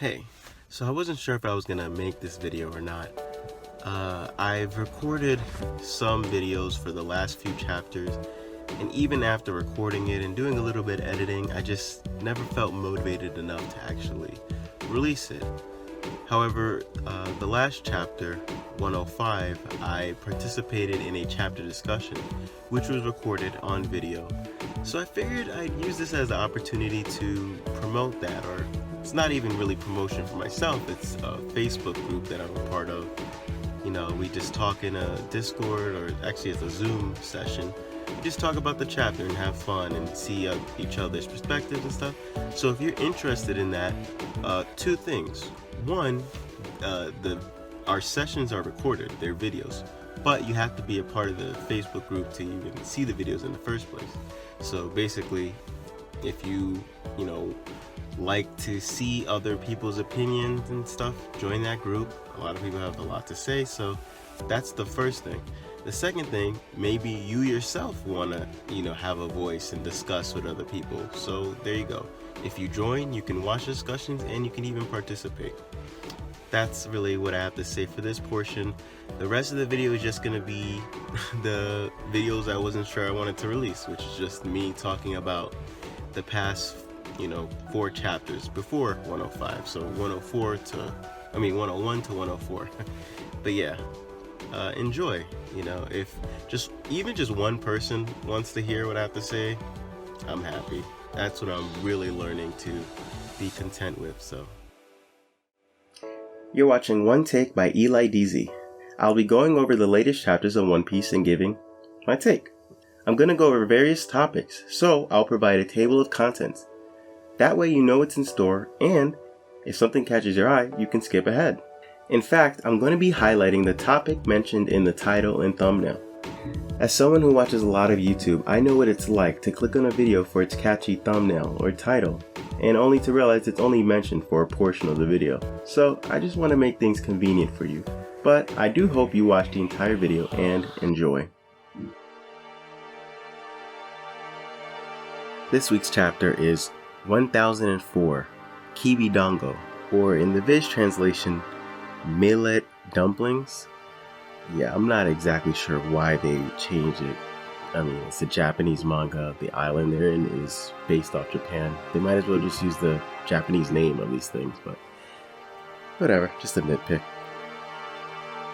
Hey, so I wasn't sure if I was gonna make this video or not. I've recorded some videos for the last few chapters, and even after recording it and doing a little bit of editing, I just never felt motivated enough to actually release it. However, the last chapter, 105, I participated in a chapter discussion, which was recorded on video. So I figured I'd use this as an opportunity to promote that, or it's not even really promotion for myself, it's a Facebook group that I'm a part of. You know, we just talk in a Discord, or actually it's a Zoom session. We just talk about the chapter and have fun and see each other's perspectives and stuff. So if you're interested in that, two things. One, our sessions are recorded, they're videos, but you have to be a part of the Facebook group to even see the videos in the first place. So basically, if you like to see other people's opinions and stuff, join that group. A lot of people have a lot to say, so that's the first thing. The second thing, maybe you yourself want to, have a voice and discuss with other people. So there you go. If you join, you can watch discussions and you can even participate. That's really what I have to say for this portion. The rest of the video is just going to be the videos I wasn't sure I wanted to release, which is just me talking about the past 4 chapters before 105. So 101 to 104. But yeah, enjoy. If even just one person wants to hear what I have to say, I'm happy. That's what I'm really learning to be content with. So you're watching One Take by elisdeezee. I'll be going over the latest chapters of One Piece and giving my take. I'm going to go over various topics, so I'll provide a table of contents. That way you know what's in store, and if something catches your eye, you can skip ahead. In fact, I'm going to be highlighting the topic mentioned in the title and thumbnail. As someone who watches a lot of YouTube, I know what it's like to click on a video for its catchy thumbnail or title, and only to realize it's only mentioned for a portion of the video. So I just want to make things convenient for you. But I do hope you watch the entire video and enjoy. This week's chapter is 1004, Kibi Dango, or in the Viz translation, Millet Dumplings. Yeah, I'm not exactly sure why they changed it. I mean, it's a Japanese manga. The island they're in is based off Japan. They might as well just use the Japanese name of these things, but whatever, just a nitpick.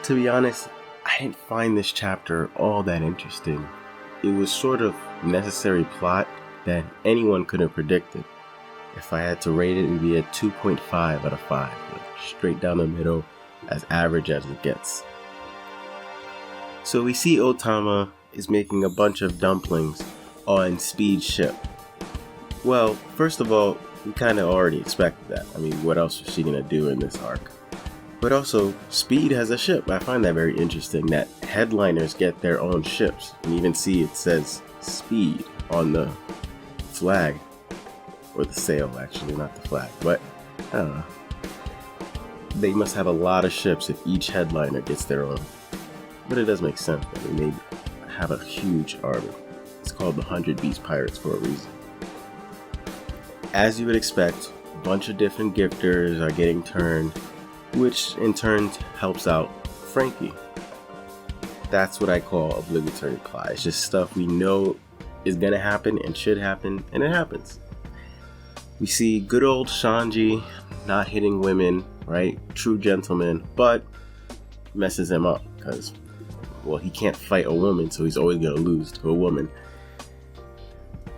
To be honest, I didn't find this chapter all that interesting. It was sort of necessary plot that anyone could have predicted. If I had to rate it, it would be a 2.5 out of 5, straight down the middle, as average as it gets. So we see Otama is making a bunch of dumplings on Speed's ship. Well, first of all, we kind of already expected that. I mean, what else was she going to do in this arc? But also, Speed has a ship. I find that very interesting, that headliners get their own ships. You can even see it says Speed on the flag. Or the sail, actually, not the flag. But, I don't know. They must have a lot of ships if each headliner gets their own. But it does make sense that they may have a huge army. It's called the 100 Beast Pirates for a reason. As you would expect, a bunch of different gifters are getting turned, which in turn helps out Frankie. That's what I call obligatory plot. It's just stuff we know is gonna happen and should happen, and it happens. We see good old Shanji not hitting women, right? True gentleman, but messes him up because, well, he can't fight a woman, so he's always gonna lose to a woman.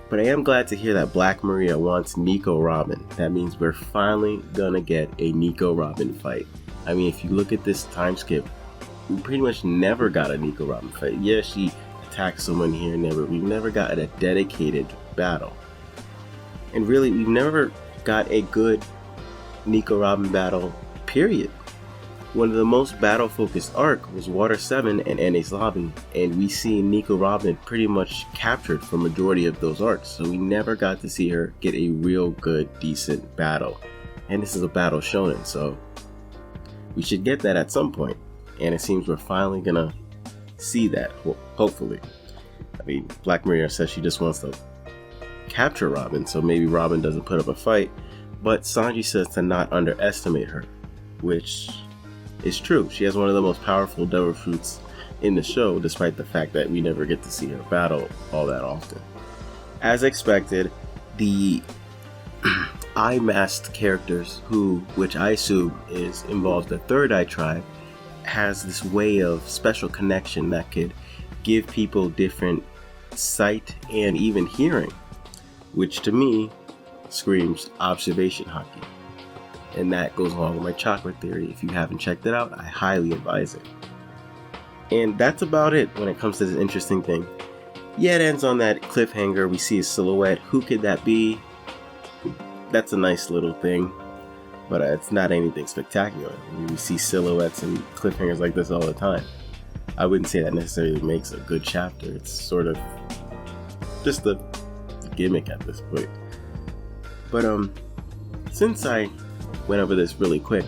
But I am glad to hear that Black Maria wants Nico Robin. That means we're finally gonna get a Nico Robin fight. I mean, if you look at this time skip, we pretty much never got a Nico Robin fight. Yeah, she attacked someone here and there, but we've never gotten a dedicated battle. And really, we've never got a good Nico Robin battle, period. One of the most battle-focused arc was Water 7 and Enies Lobby, and we see Nico Robin pretty much captured for majority of those arcs, so we never got to see her get a real good, decent battle. And this is a battle shonen, so we should get that at some point. And it seems we're finally gonna see that, hopefully. I mean, Black Maria says she just wants to capture Robin, so maybe Robin doesn't put up a fight, But Sanji says to not underestimate her, which is true. She has one of the most powerful devil fruits in the show, despite the fact that we never get to see her battle all that often. As expected, the eye masked characters, which I assume involves the Third Eye tribe, has this way of special connection that could give people different sight and even hearing, which to me screams observation haki. And that goes along with my chakra theory. If you haven't checked it out, I highly advise it. And that's about it when it comes to this interesting thing. Yeah, it ends on that cliffhanger. We see a silhouette. Who could that be? That's a nice little thing, but it's not anything spectacular. We see silhouettes and cliffhangers like this all the time. I wouldn't say that necessarily makes a good chapter. It's sort of just a gimmick at this point. But since I went over this really quick,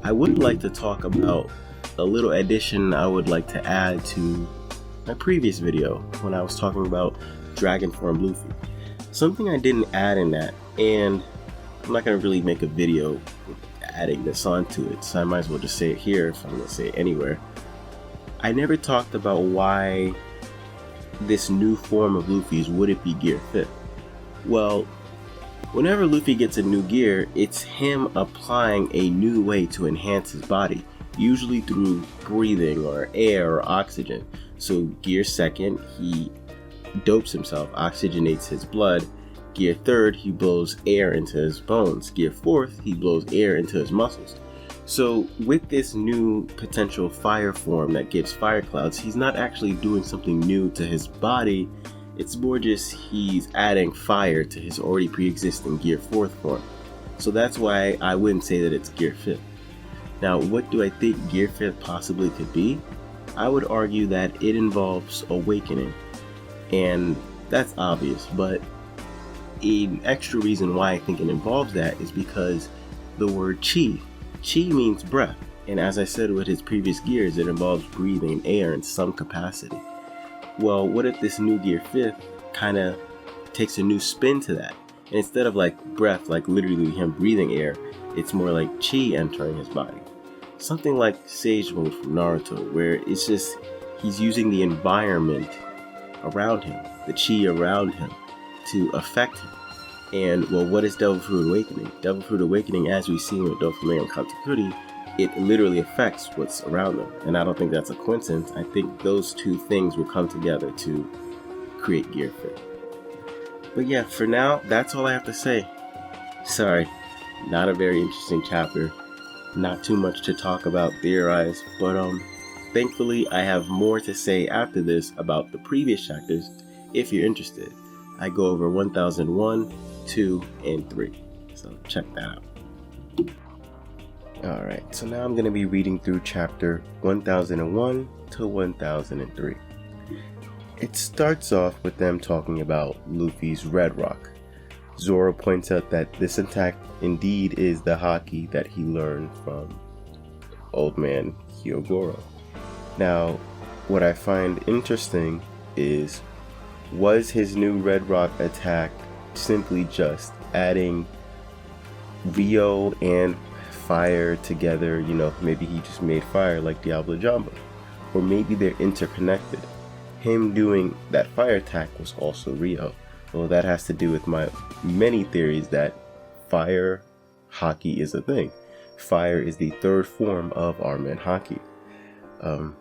I would like to talk about a little addition I would like to add to my previous video when I was talking about Dragon Form Luffy. Something I didn't add in that, and I'm not going to really make a video adding this onto it, so I might as well just say it here if I'm going to say it anywhere. I never talked about why this new form of Luffy's wouldn't be Gear 5th. Well, whenever Luffy gets a new gear, it's him applying a new way to enhance his body, usually through breathing or air or oxygen. So Gear 2nd, he dopes himself, oxygenates his blood. Gear 3rd, he blows air into his bones. Gear 4th, he blows air into his muscles. So with this new potential fire form that gives fire clouds, he's not actually doing something new to his body. It's more just he's adding fire to his already pre-existing Gear 4th form. So that's why I wouldn't say that it's Gear 5th. Now, what do I think Gear 5th possibly could be? I would argue that it involves awakening. And that's obvious, but an extra reason why I think it involves that is because the word chi. Chi means breath. And as I said with his previous gears, it involves breathing air in some capacity. Well, what if this new Gear 5th kind of takes a new spin to that? And instead of like breath, like literally him breathing air, it's more like chi entering his body. Something like Sage Mode from Naruto, where it's just he's using the environment around him, the chi around him, to affect him. And well, what is Devil Fruit Awakening? Devil Fruit Awakening, as we've seen with Doflamingo and Katakuri, it literally affects what's around them. And I don't think that's a coincidence. I think those two things will come together to create Gear 5th. But yeah, for now, that's all I have to say. Sorry, not a very interesting chapter. Not too much to talk about, theorize, but thankfully I have more to say after this about the previous chapters if you're interested. I go over 1001, 2, and 3, so check that out. Alright, so now I'm going to be reading through chapter 1001 to 1003. It starts off with them talking about Luffy's Red Rock. Zoro points out that this attack indeed is the haki that he learned from Old Man Hyogoro. Now, what I find interesting is, was his new Red Rock attack simply just adding Rio and fire together? You know, maybe he just made fire like Diablo Jamba, or maybe they're interconnected. Him doing that fire attack was also Rio. Well, that has to do with my many theories that fire haki is a thing. Fire is the third form of Armen haki. I'm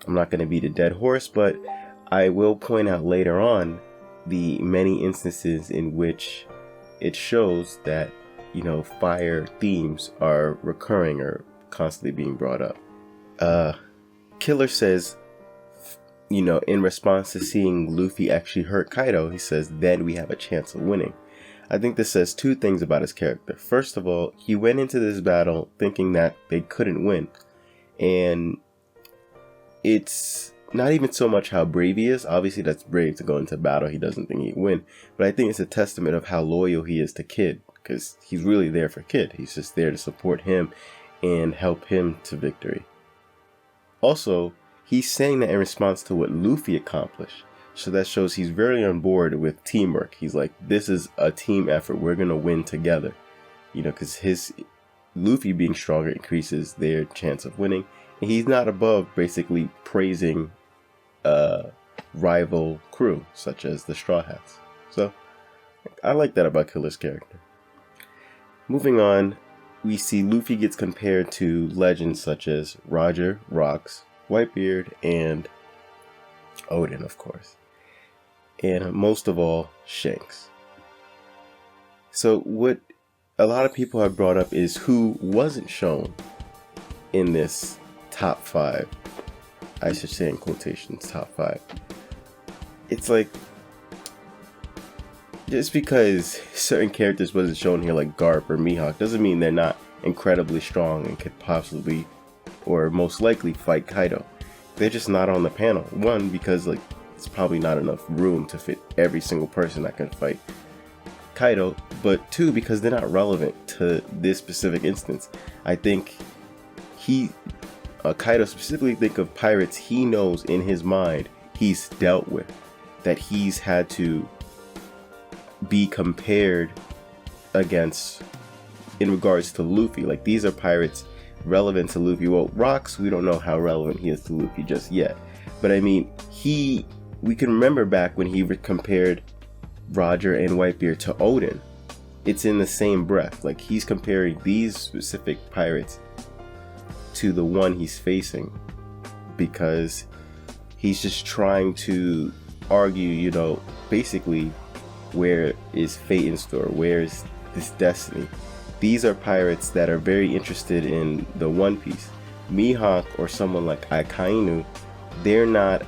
not going to beat a dead horse, but I will point out later on the many instances in which it shows that, you know, fire themes are recurring or constantly being brought up. Killer says, you know, in response to seeing Luffy actually hurt Kaido, he says, then we have a chance of winning. I think this says two things about his character. First of all, he went into this battle thinking that they couldn't win. And it's not even so much how brave he is. Obviously, that's brave to go into battle. He doesn't think he'd win. But I think it's a testament of how loyal he is to Kid. Because he's really there for Kid. He's just there to support him and help him to victory. Also, he's saying that in response to what Luffy accomplished. So that shows he's very on board with teamwork. He's like, this is a team effort. We're going to win together. because his Luffy being stronger increases their chance of winning. And he's not above basically praising rival crew, such as the Straw Hats. So, I like that about Killer's character. Moving on, we see Luffy gets compared to legends such as Roger, Rocks, Whitebeard, and Odin, of course. And most of all, Shanks. So what a lot of people have brought up is who wasn't shown in this top 5. I should say in quotations, top 5. It's like, just because certain characters wasn't shown here, like Garp or Mihawk, doesn't mean they're not incredibly strong and could possibly, or most likely, fight Kaido. They're just not on the panel. One, because like it's probably not enough room to fit every single person that can fight Kaido, but 2, because they're not relevant to this specific instance. I think Kaido specifically think of pirates he knows in his mind he's dealt with, that he's had to be compared against in regards to Luffy. Like, these are pirates relevant to Luffy. Well, Rocks, we don't know how relevant he is to Luffy just yet, but I mean, we can remember back when he compared Roger and Whitebeard to Odin. It's in the same breath. Like, he's comparing these specific pirates to the one he's facing because he's just trying to argue, basically, where is fate in store? Where is this destiny? These are pirates that are very interested in the One Piece. Mihawk or someone like Akainu, they're not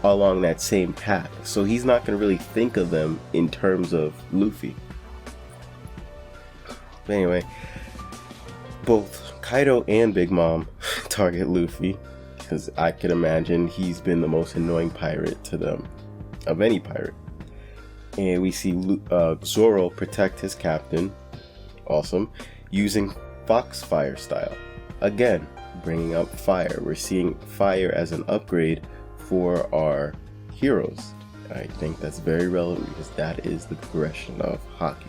along that same path, so he's not going to really think of them in terms of Luffy. But anyway, both Kaido and Big Mom target Luffy because I can imagine he's been the most annoying pirate to them of any pirate. And we see Zoro protect his captain, awesome, using Foxfire style. Again, bringing up fire. We're seeing fire as an upgrade for our heroes. I think that's very relevant because that is the progression of hockey.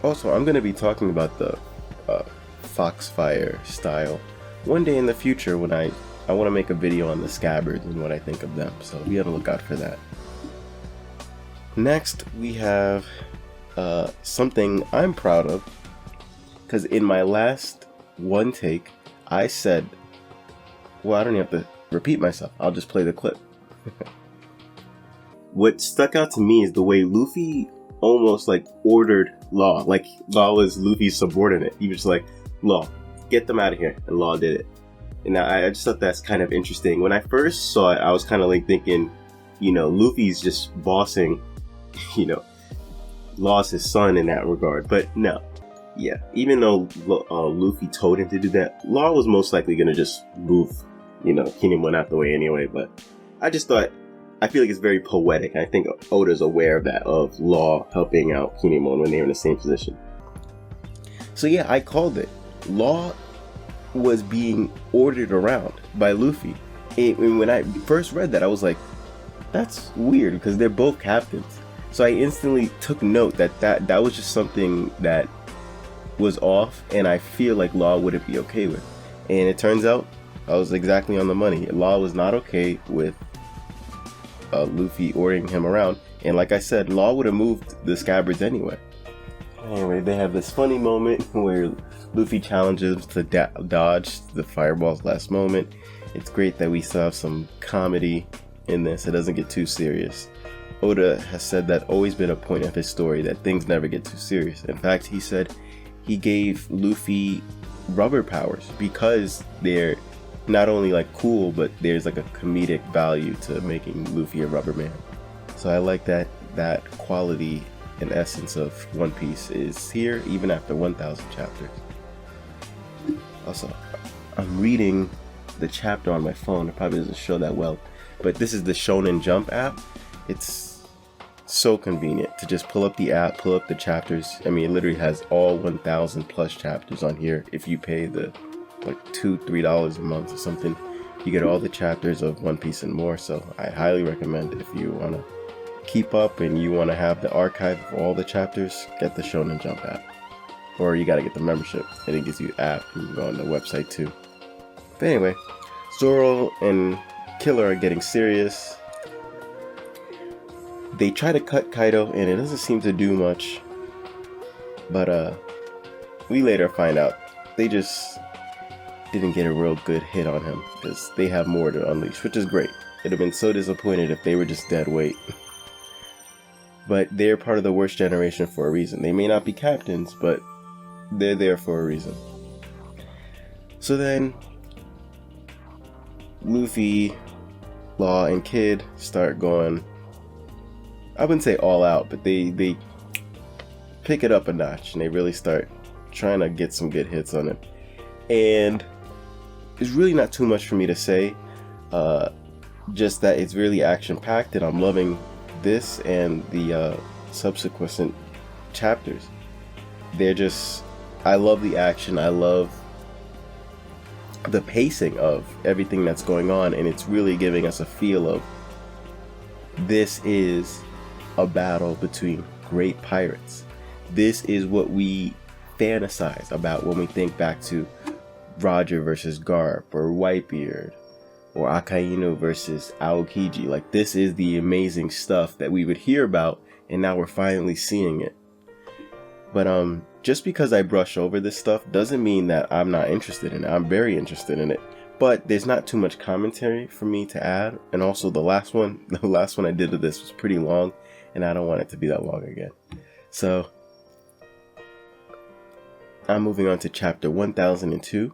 Also, I'm going to be talking about the Foxfire style one day in the future when I want to make a video on the scabbards and what I think of them, so be on the lookout for that. Next, we have something I'm proud of, because in my last one take, I said, well, I don't even have to repeat myself, I'll just play the clip. What stuck out to me is the way Luffy almost like ordered Law, like Law was Luffy's subordinate. He was like, Law, get them out of here, and Law did it. And I just thought that's kind of interesting. When I first saw it, I was kind of like thinking, Luffy's just bossing, Law's his son in that regard. But no, yeah, even though Luffy told him to do that, Law was most likely going to just move, Kinemon out the way anyway. But I just thought, I feel like it's very poetic. I think Oda's aware of that, of Law helping out Kinemon when they're in the same position. So yeah, I called it. Law was being ordered around by Luffy. And when I first read that, I was like, that's weird because they're both captains. So I instantly took note that was just something that was off, and I feel like Law wouldn't be okay with. And it turns out I was exactly on the money. Law was not okay with Luffy ordering him around, and like I said, Law would have moved the scabbards anyway. Anyway, they have this funny moment where Luffy challenges to dodge the fireballs last moment. It's great that we still have some comedy in this. It doesn't get too serious. Oda has said that always been a point of his story, that things never get too serious. In fact, he said he gave Luffy rubber powers because they're not only like cool, but there's like a comedic value to making Luffy a rubber man. So I like that quality and essence of One Piece is here even after 1,000 chapters. Also, I'm reading the chapter on my phone. It probably doesn't show that well, but this is the Shonen Jump app. It's so convenient to just pull up the app, pull up the chapters. I mean, it literally has all 1,000 plus chapters on here. If you pay the like $2-3 a month or something, you get all the chapters of One Piece and more. So I highly recommend it if you want to keep up and you want to have the archive of all the chapters, get the Shonen Jump app. Or you gotta get the membership, and it gives you an app. You can go on the website too. But anyway, Zoro and Killer are getting serious. They try to cut Kaido, and it doesn't seem to do much. But we later find out they just didn't get a real good hit on him, because they have more to unleash, which is great. It'd have been so disappointed if they were just dead weight. But they're part of the worst generation for a reason. They may not be captains, but they're there for a reason. So then Luffy, Law, and Kid start going, I wouldn't say all out, but they pick it up a notch, and they really start trying to get some good hits on him. And there's really not too much for me to say, just that it's really action-packed, and I'm loving this and the subsequent chapters. They're just, I love the action, I love the pacing of everything that's going on, and it's really giving us a feel of this is a battle between great pirates. This is what we fantasize about when we think back to Roger versus Garp, or Whitebeard, or Akainu versus Aokiji. Like, this is the amazing stuff that we would hear about, and now we're finally seeing it. But just because I brush over this stuff doesn't mean that I'm not interested in it. I'm very interested in it. But there's not too much commentary for me to add. And also the last one I did of this was pretty long, and I don't want it to be that long again. So I'm moving on to chapter 1002.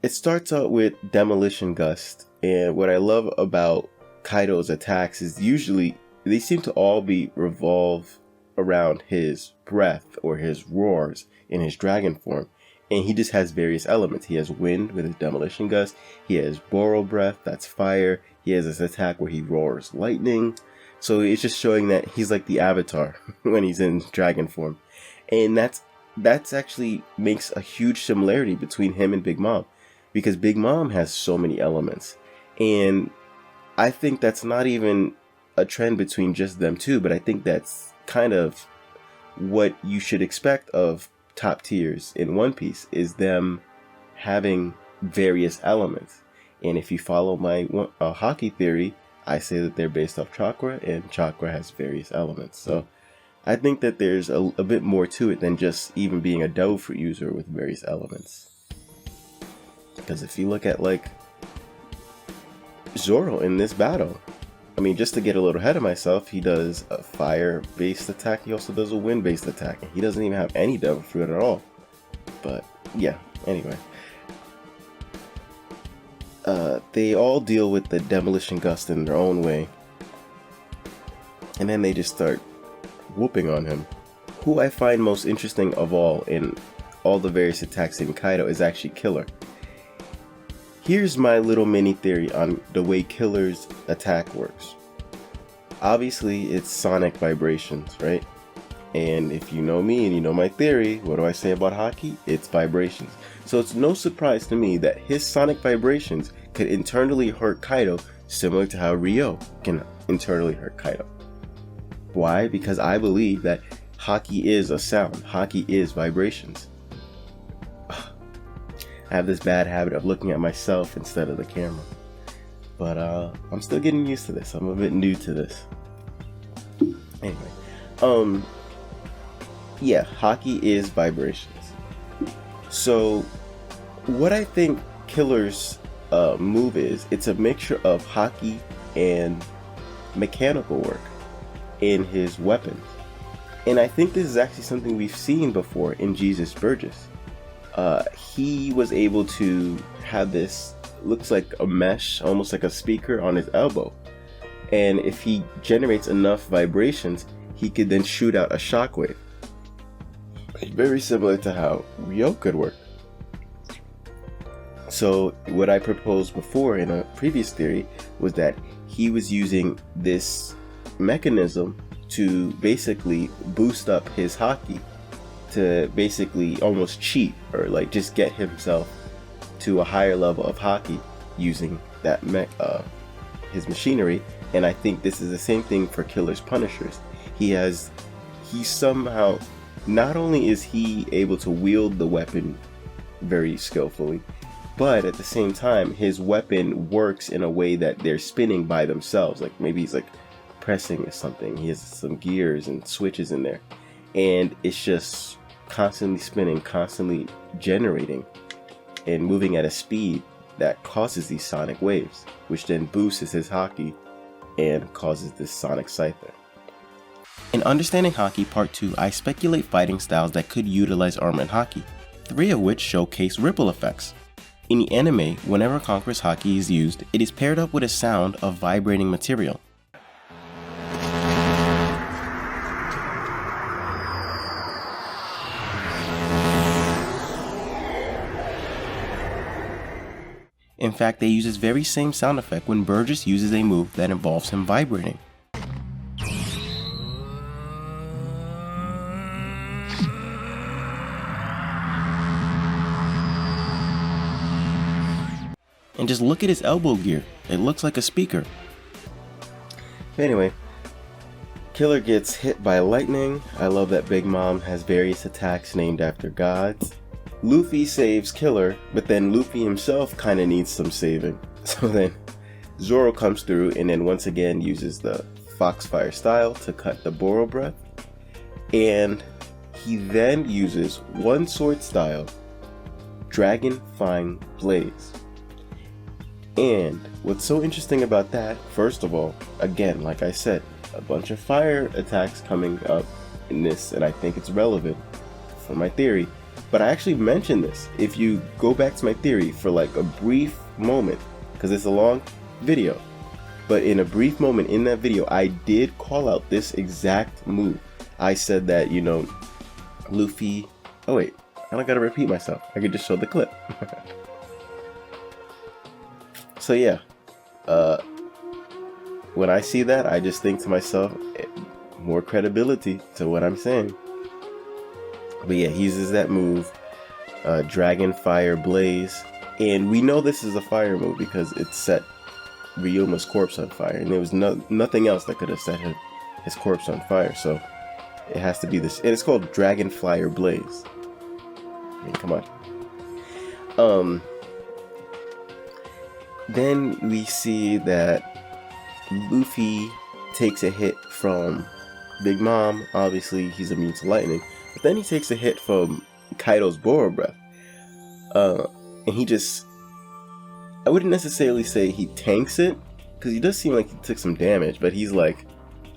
It starts out with Demolition Gust, and what I love about Kaido's attacks is usually they seem to all revolve around his breath or his roars in his dragon form, and he just has various elements. He has wind with his Demolition Gust, he has Boro breath, that's fire, he has this attack where he roars lightning. So it's just showing that he's like the Avatar when he's in dragon form, and that's actually makes a huge similarity between him and Big Mom, because Big Mom has so many elements, and I think that's not even a trend between just them two, but I think that's kind of what you should expect of top tiers in One Piece, is them having various elements. And if you follow my hockey theory, I say that they're based off chakra, and chakra has various elements. So I think that there's a bit more to it than just even being a devil fruit user with various elements. Because if you look at like Zoro in this battle, I mean, just to get a little ahead of myself, he does a fire-based attack, he also does a wind-based attack, and he doesn't even have any devil fruit at all. But yeah, anyway. They all deal with the Demolition Gust in their own way, and then they just start whooping on him. Who I find most interesting of all in all the various attacks in Kaido is actually Killer. Here's my little mini theory on the way Killer's attack works. Obviously, it's sonic vibrations, right? And if you know me and you know my theory, what do I say about Haki? It's vibrations. So it's no surprise to me that his sonic vibrations could internally hurt Kaido, similar to how Ryo can internally hurt Kaido. Why? Because I believe that Haki is a sound. Haki is vibrations. I have this bad habit of looking at myself instead of the camera. But I'm still getting used to this. I'm a bit new to this. Anyway, yeah, Haki is vibrations. So what I think Killer's move is, it's a mixture of Haki and mechanical work in his weapons. And I think this is actually something we've seen before in Jesus Burgess. He was able to have this, looks like a mesh, almost like a speaker on his elbow. And if he generates enough vibrations, he could then shoot out a shockwave. Very similar to how Ryo could work. So what I proposed before in a previous theory was that he was using this mechanism to basically boost up his Haki, to basically almost cheat, or like just get himself to a higher level of Haki using that his machinery, and I think this is the same thing for Killer's Punishers. He somehow, not only is he able to wield the weapon very skillfully, but at the same time, his weapon works in a way that they're spinning by themselves. Like maybe he's like pressing or something. He has some gears and switches in there, and it's just constantly spinning, constantly generating and moving at a speed that causes these sonic waves, which then boosts his haki and causes this sonic cipher. In Understanding Haki Part 2, I speculate fighting styles that could utilize armor and haki, 3 of which showcase ripple effects. In the anime, whenever Conqueror's haki is used, it is paired up with a sound of vibrating material. In fact, they use this very same sound effect when Burgess uses a move that involves him vibrating. And just look at his elbow gear, it looks like a speaker. Anyway, Killer gets hit by lightning. I love that Big Mom has various attacks named after gods. Luffy saves Killer, but then Luffy himself kinda needs some saving. So then Zoro comes through and then once again uses the Foxfire style to cut the Boro Breath. And he then uses one sword style, Dragon Fang Blaze. And what's so interesting about that, first of all, again, like I said, a bunch of fire attacks coming up in this, and I think it's relevant for my theory. But I actually mentioned this. If you go back to my theory for like a brief moment, because it's a long video, but in a brief moment in that video, I did call out this exact move. I said that, you know, Luffy, oh wait, I don't gotta repeat myself. I could just show the clip. So yeah, when I see that, I just think to myself, more credibility to what I'm saying. But yeah, he uses that move, Dragon Fire Blaze, and we know this is a fire move because it set Ryuma's corpse on fire, and there was nothing else that could have set his corpse on fire, so it has to be this, and it's called Dragon Fire Blaze. I mean, come on. Then we see that Luffy takes a hit from Big Mom. Obviously, he's immune to lightning. But then he takes a hit from Kaido's Boro Breath. And he just... I wouldn't necessarily say he tanks it, because he does seem like he took some damage, but he's like,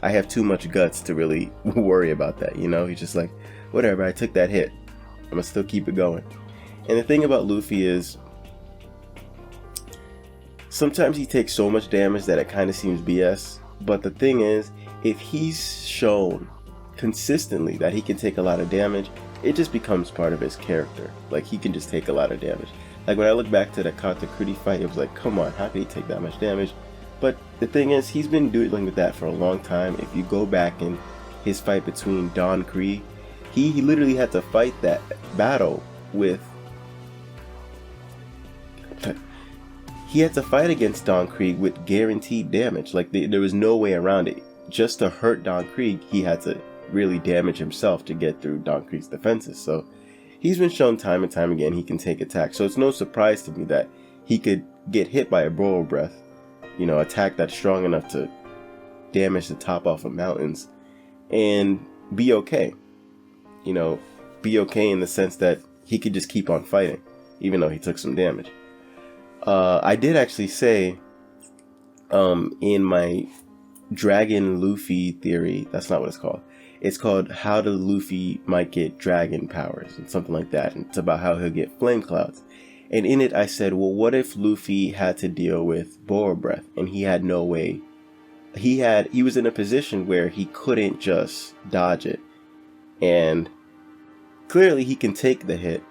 I have too much guts to really worry about that, you know? He's just like, whatever, I took that hit. I'm gonna still keep it going. And the thing about Luffy is, sometimes he takes so much damage that it kind of seems BS. But the thing is, if he's shown consistently that he can take a lot of damage, it just becomes part of his character. Like, he can just take a lot of damage. Like, when I look back to the Katakuri fight, it was like, come on, how can he take that much damage? But the thing is, he's been dealing with that for a long time. If you go back in his fight between Don Krieg, he literally had to fight that battle with... He had to fight against Don Krieg with guaranteed damage. Like, there was no way around it. Just to hurt Don Krieg, he had to really damage himself to get through Don Krieg's defenses. So he's been shown time and time again he can take attacks. So it's no surprise to me that he could get hit by a Boro Breath, you know, attack that's strong enough to damage the top off of mountains and be okay. You know, be okay in the sense that he could just keep on fighting, even though he took some damage. I did actually say, in my Dragon Luffy theory, that's not what it's called. It's called How the Luffy Might Get Dragon Powers, and something like that. And it's about how he'll get flame clouds. And in it, I said, well, what if Luffy had to deal with Boro Breath, and he had no way? He was in a position where he couldn't just dodge it. And clearly he can take the hit.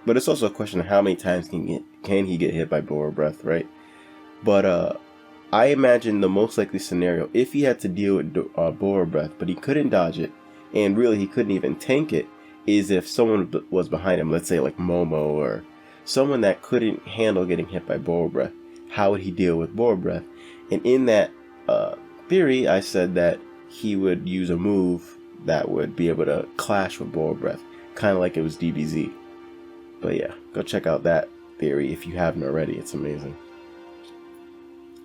But it's also a question of how many times can he get hit by Boro Breath, right? But I imagine the most likely scenario, if he had to deal with Boro Breath, but he couldn't dodge it, and really he couldn't even tank it, is if someone was behind him, let's say like Momo, or someone that couldn't handle getting hit by Boro Breath, how would he deal with Boro Breath? And in that theory, I said that he would use a move that would be able to clash with Blow Breath, kind of like it was DBZ. But yeah, go check out that theory if you haven't already. It's amazing.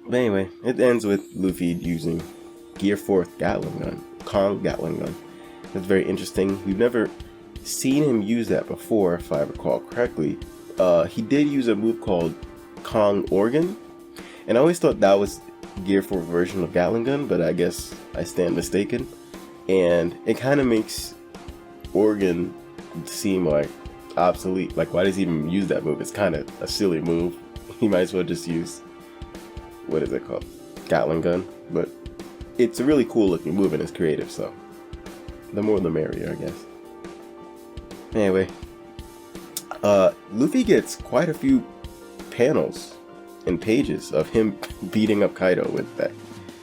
But anyway, it ends with Luffy using Gear 4th Gatling Gun, Kong Gatling Gun. That's very interesting. We've never seen him use that before, if I recall correctly. He did use a move called Kong Organ, and I always thought that was Gear 4 version of Gatling Gun, but I guess I stand mistaken. And it kind of makes Organ seem like obsolete. Like, why does he even use that move? It's kind of a silly move. He might as well just use, what is it called? Gatling Gun. But it's a really cool looking move and it's creative, so the more the merrier, I guess. Anyway, Luffy gets quite a few panels and pages of him beating up Kaido with that.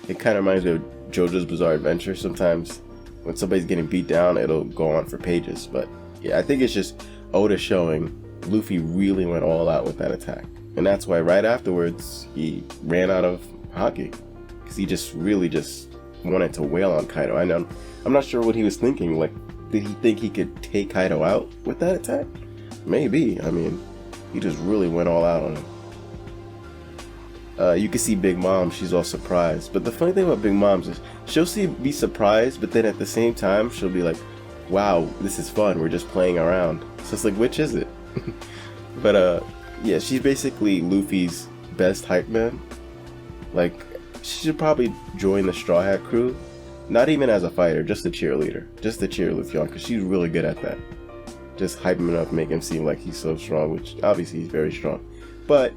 It kind of reminds me of JoJo's Bizarre Adventure. Sometimes when somebody's getting beat down, it'll go on for pages. But yeah, I think it's just Oda showing Luffy really went all out with that attack. And that's why right afterwards, he ran out of Haki. Because he just really just wanted to wail on Kaido. I know, I'm not sure what he was thinking. Like, did he think he could take Kaido out with that attack? Maybe. I mean, he just really went all out on him. You can see Big Mom, she's all surprised. But the funny thing about Big Mom is she'll be surprised, but then at the same time, she'll be like, wow, this is fun, we're just playing around. So it's like, which is it? But yeah, she's basically Luffy's best hype man. Like, she should probably join the Straw Hat crew. Not even as a fighter, just a cheerleader. Just to cheer Luffy on, because she's really good at that. Just hype him up, make him seem like he's so strong, which obviously he's very strong. But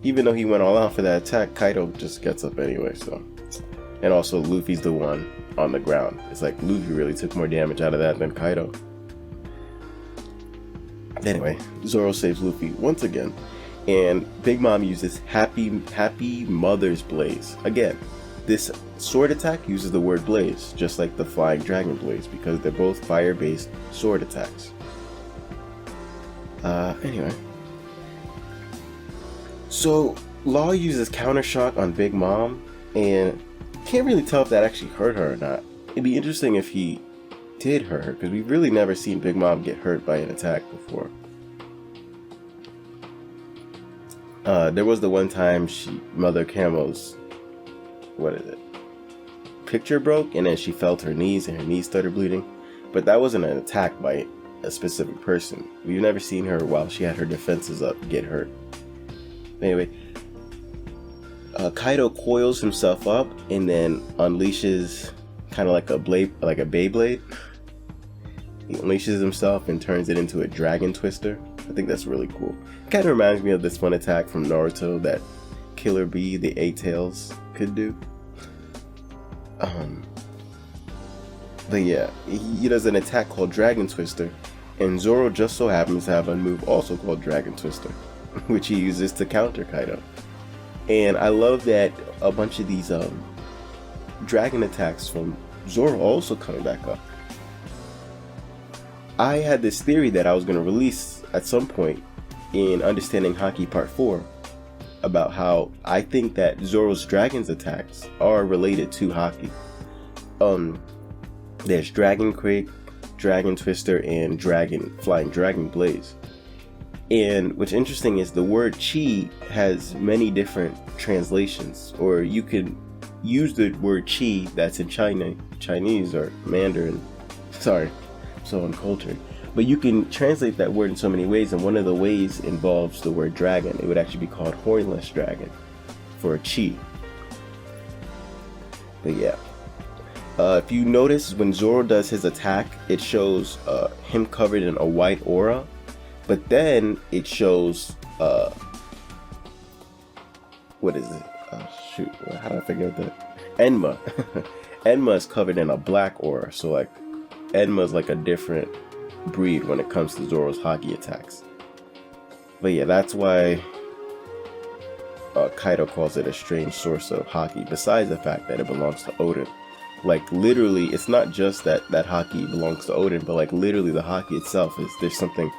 even though he went all out for that attack, Kaido just gets up anyway, so. And also, Luffy's the one on the ground. It's like Luffy really took more damage out of that than Kaido. Anyway, Zoro saves Luffy once again. And Big Mom uses Happy Mother's Blaze. Again, this sword attack uses the word blaze, just like the Flying Dragon Blaze, because they're both fire-based sword attacks. Anyway. So, Law uses Counter Shock on Big Mom, and can't really tell if that actually hurt her or not. It'd be interesting if he did hurt her, because we've really never seen Big Mom get hurt by an attack before. There was the one time Mother Camo's, picture broke, and then she fell to her knees, and her knees started bleeding. But that wasn't an attack by a specific person. We've never seen her while she had her defenses up get hurt. Anyway, Kaido coils himself up and then unleashes kind of like a Beyblade. He unleashes himself and turns it into a dragon twister. I think that's really cool. It kind of reminds me of this fun attack from Naruto that Killer Bee, the 8 Tails, could do. But yeah, he does an attack called Dragon Twister, and Zoro just so happens to have a move also called Dragon Twister, which he uses to counter Kaido. And I love that a bunch of these dragon attacks from Zoro also coming back up. I had this theory that I was going to release at some point in Understanding Haki Part 4 about how I think that Zoro's dragon's attacks are related to Haki. There's Dragon Quake, Dragon Twister, and Flying Dragon Blaze. And what's interesting is the word chi has many different translations, or you could use the word chi that's in Chinese or Mandarin. Sorry, I'm so uncultured. But you can translate that word in so many ways, and one of the ways involves the word dragon. It would actually be called hornless dragon for chi. But yeah. If you notice, when Zoro does his attack, it shows him covered in a white aura. But then it shows, what is it? Shoot, how do I figure out that? Enma. Enma is covered in a black aura. So like, Enma is like a different breed when it comes to Zoro's Haki attacks. But yeah, that's why Kaido calls it a strange source of Haki, besides the fact that it belongs to Odin. Like literally, it's not just that Haki belongs to Odin, but like literally the Haki itself there's something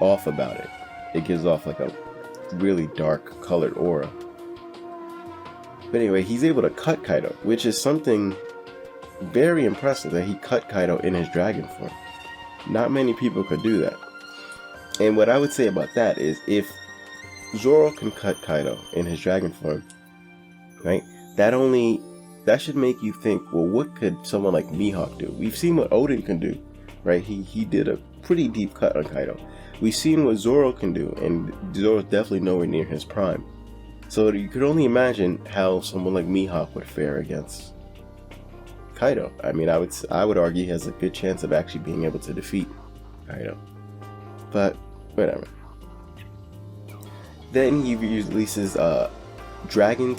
off about it. It gives off like a really dark colored aura. But anyway, he's able to cut Kaido, which is something very impressive, that he cut Kaido in his dragon form. Not many people could do that. And what I would say about that is, if Zoro can cut Kaido in his dragon form, right, that should make you think, well, what could someone like Mihawk do? We've seen what Oden can do, right? He did a pretty deep cut on Kaido. We've seen what Zoro can do, and Zoro's definitely nowhere near his prime. So you could only imagine how someone like Mihawk would fare against Kaido. I mean, I would argue he has a good chance of actually being able to defeat Kaido. But whatever. Then he releases Dragon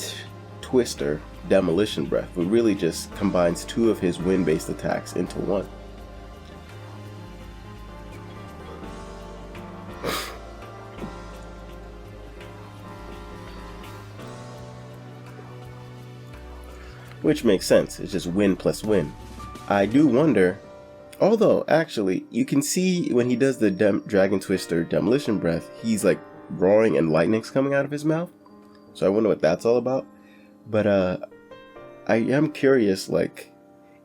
Twister Demolition Breath, but really just combines two of his wind-based attacks into one. Which makes sense, it's just wind plus wind. I do wonder, although actually you can see when he does the Dragon Twister Demolition Breath, he's like roaring and lightning's coming out of his mouth. So I wonder what that's all about. But I am curious, like,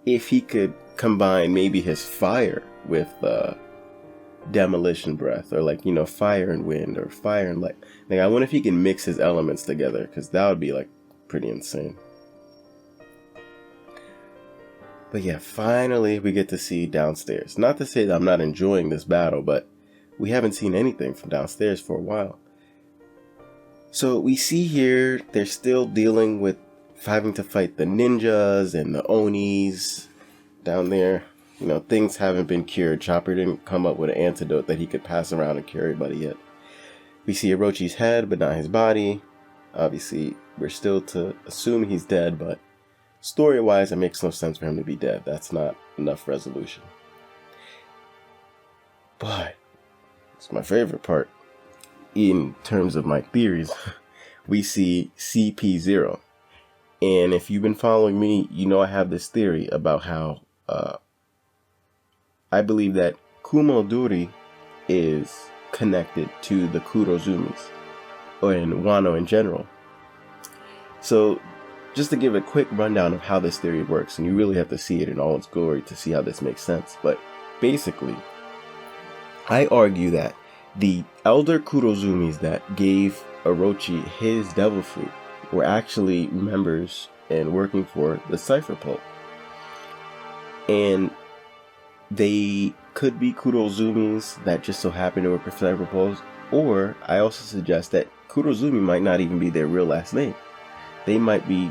if he could combine maybe his fire with Demolition Breath, or like, you know, fire and wind, or fire and light. Like, I wonder if he can mix his elements together, because that would be like pretty insane. But yeah, finally we get to see downstairs. Not to say that I'm not enjoying this battle, but we haven't seen anything from downstairs for a while. So we see here they're still dealing with having to fight the ninjas and the onis down there. You know, things haven't been cured. Chopper didn't come up with an antidote that he could pass around and cure everybody yet. We see Orochi's head, but not his body. Obviously, we're still to assume he's dead, but story-wise, it makes no sense for him to be dead. That's not enough resolution. But it's my favorite part. In terms of my theories, we see CP0. And if you've been following me, you know I have this theory about how I believe that Kumodori is connected to the Kurozumis, or in Wano in general. So, just to give a quick rundown of how this theory works, and you really have to see it in all its glory to see how this makes sense. But basically, I argue that the elder Kurozumis that gave Orochi his devil fruit were actually members and working for the Cypher Pulp. And they could be Kurozumis that just so happen to work for Cypher Pulp, or I also suggest that Kurozumi might not even be their real last name. They might be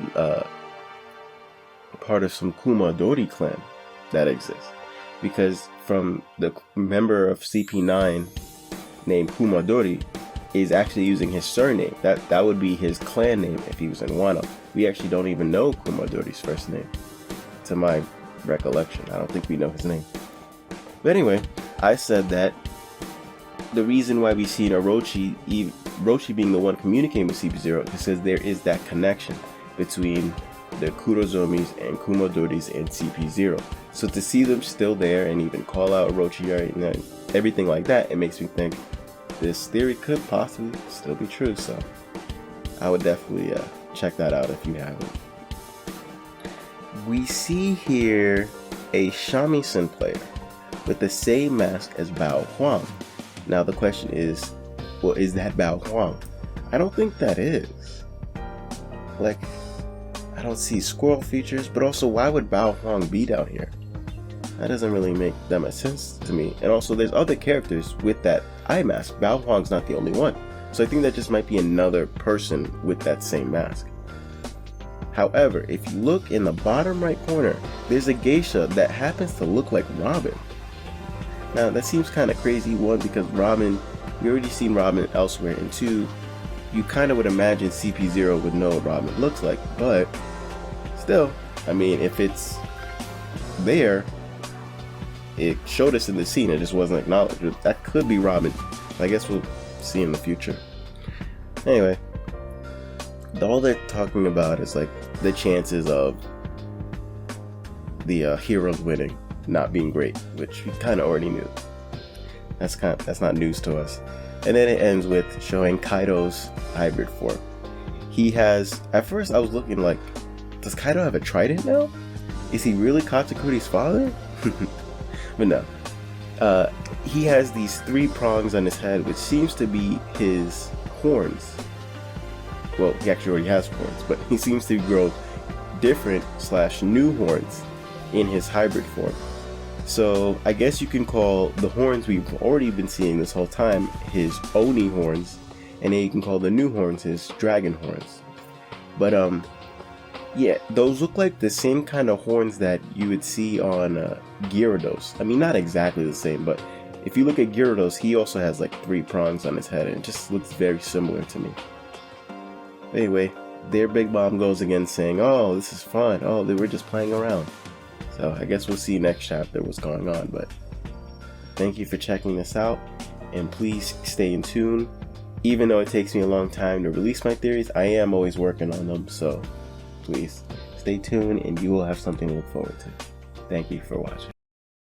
part of some Kumadori clan that exists. Because from the member of CP9 named Kumadori is actually using his surname. That would be his clan name if he was in Wano. We actually don't even know Kumadori's first name, to my recollection. I don't think we know his name. But anyway, I said that the reason why we see Orochi being the one communicating with CP0 is because there is that connection between the Kurozumis and Kumadoris and CP0. So to see them still there and even call out Orochi and everything like that, it makes me think this theory could possibly still be true. So I would definitely check that out if you haven't. We see here a shamisen player with the same mask as Bao Huang. Now the question is, well, is that Bao Huang? I don't think that is. Like, I don't see squirrel features, but also why would Bao Huang be down here? That doesn't really make that much sense to me. And also there's other characters with that eye mask. Bao Huang's not the only one. So I think that just might be another person with that same mask. However, if you look in the bottom right corner, there's a geisha that happens to look like Robin. Now that seems kind of crazy, one, because Robin, we already seen Robin elsewhere, and two, you kind of would imagine CP0 would know what Robin looks like, but still, I mean, if it's there, it showed us in the scene, it just wasn't acknowledged. That could be Robin. I guess we'll see in the future. Anyway, all they're talking about is like the chances of the heroes winning not being great, which we kind of already knew. That's not news to us. And then it ends with showing Kaido's hybrid form. he has, at first I was looking like, does Kaido have a trident now? Is he really Katakuri's father? But no. He has these 3 prongs on his head, which seems to be his horns. Well, he actually already has horns, but he seems to grow different / new horns in his hybrid form. So I guess you can call the horns we've already been seeing this whole time his Oni horns, and then you can call the new horns his dragon horns. But yeah, those look like the same kind of horns that you would see on Gyarados. I mean, not exactly the same, but if you look at Gyarados, he also has like 3 prongs on his head, and it just looks very similar to me. Anyway, there Big Mom goes again saying, oh, this is fun. Oh, they were just playing around. So I guess we'll see next chapter what's going on, but thank you for checking this out, and please stay in tune. Even though it takes me a long time to release my theories, I am always working on them, so please stay tuned and you will have something to look forward to. Thank you for watching.